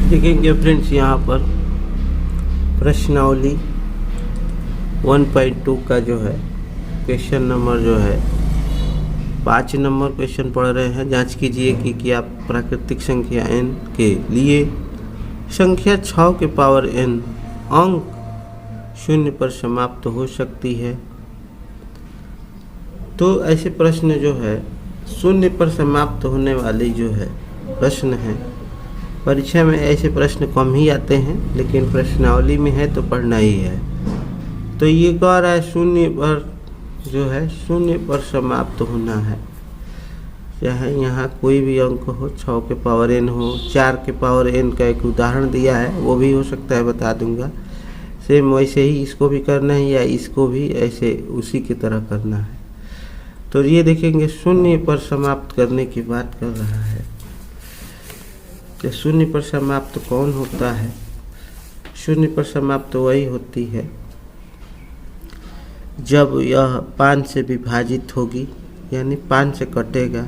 देखेंगे फ्रेंड्स, यहाँ पर प्रश्नावली 1.2 का जो है क्वेश्चन नंबर जो है 5 नंबर क्वेश्चन पढ़ रहे हैं। जांच कीजिए कि क्या प्राकृतिक संख्या n के लिए संख्या 6 के पावर n अंक शून्य पर समाप्त हो सकती है। तो ऐसे प्रश्न जो है शून्य पर समाप्त होने वाले जो है प्रश्न हैं, परीक्षा में ऐसे प्रश्न कम ही आते हैं, लेकिन प्रश्नावली में है तो पढ़ना ही है। तो ये कह रहा है शून्य पर जो है शून्य पर समाप्त होना है, चाहे यहाँ कोई भी अंक हो, 6 के पावर n हो, 4 के पावर n का एक उदाहरण दिया है, वो भी हो सकता है, बता दूंगा। सेम वैसे ही इसको भी करना है या इसको भी ऐसे उसी की तरह करना है। तो ये देखेंगे शून्य पर समाप्त करने की बात कर रहा है कि शून्य पर समाप्त कौन होता है। शून्य पर समाप्त वही होती है जब यह 5 से विभाजित होगी, यानी 5 से कटेगा।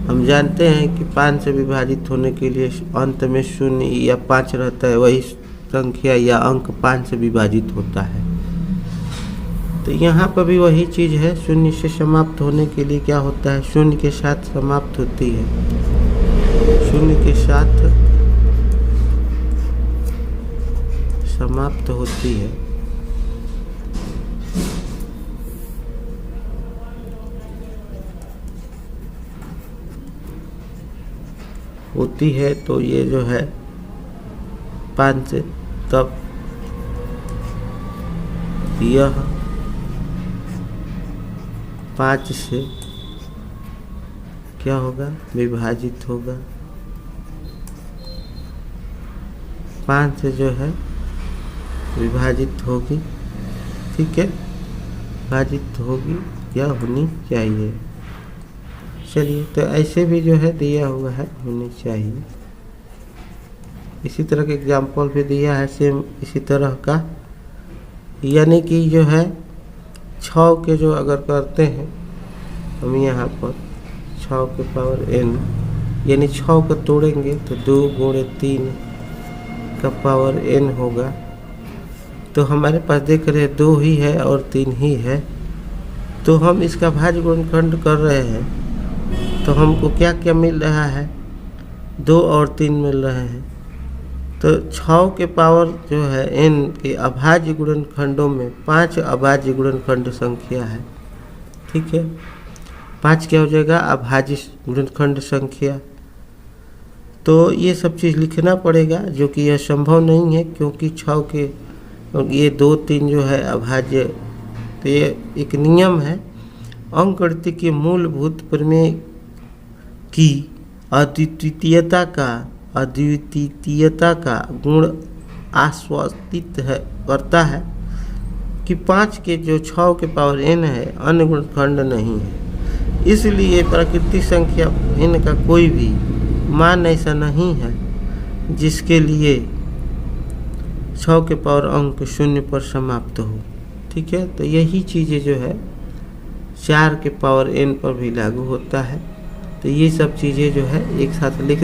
हम जानते हैं कि 5 से विभाजित होने के लिए अंत में शून्य या 5 रहता है, वही संख्या या अंक 5 से विभाजित होता है। तो यहाँ पर भी वही चीज़ है, शून्य से समाप्त होने के लिए क्या होता है, शून्य के साथ समाप्त होती है, शून्य के साथ समाप्त होती है। तो ये जो है 5 से, तब यह 5 से क्या होगा, विभाजित होगा। 5 से जो है विभाजित होगी, ठीक है, विभाजित होगी या होनी चाहिए। चलिए, तो ऐसे भी जो है दिया हुआ है होनी चाहिए। इसी तरह के एग्जाम्पल भी दिया है सेम इसी तरह का, यानी कि जो है 6 के जो अगर करते हैं हम यहाँ पर 6 के पावर n, यानी 6 को तोड़ेंगे तो 2 गुणे 3 का पावर n होगा। तो हमारे पास देख रहे हैं 2 ही है और 3 ही है, तो हम इसका भाज्य गुणनखंड कर रहे हैं। तो हमको क्या क्या मिल रहा है, 2 और 3 मिल रहे हैं। तो 6 के पावर जो है n के अभाज्य गुणनखंडों में 5 अभाज्य गुणनखंड संख्या है, ठीक है। 5 क्या हो जाएगा, अभाज्य गुणनखंड संख्या। तो ये सब चीज़ लिखना पड़ेगा, जो कि यह संभव नहीं है क्योंकि 6 के ये 2 3 जो है अभाज्य। तो ये एक नियम है अंकगणित के मूलभूत प्रमेय की अद्वितीयता का गुण आश्वासित है करता है कि 5 के जो 6 के पावर n है अन्य गुणनखंड नहीं है। इसलिए प्राकृतिक संख्या n का कोई भी मान ऐसा नहीं है जिसके लिए 6 के पावर अंक शून्य पर समाप्त हो, ठीक है। तो यही चीज़ें जो है 4 के पावर n पर भी लागू होता है। तो ये सब चीज़ें जो है एक साथ लिख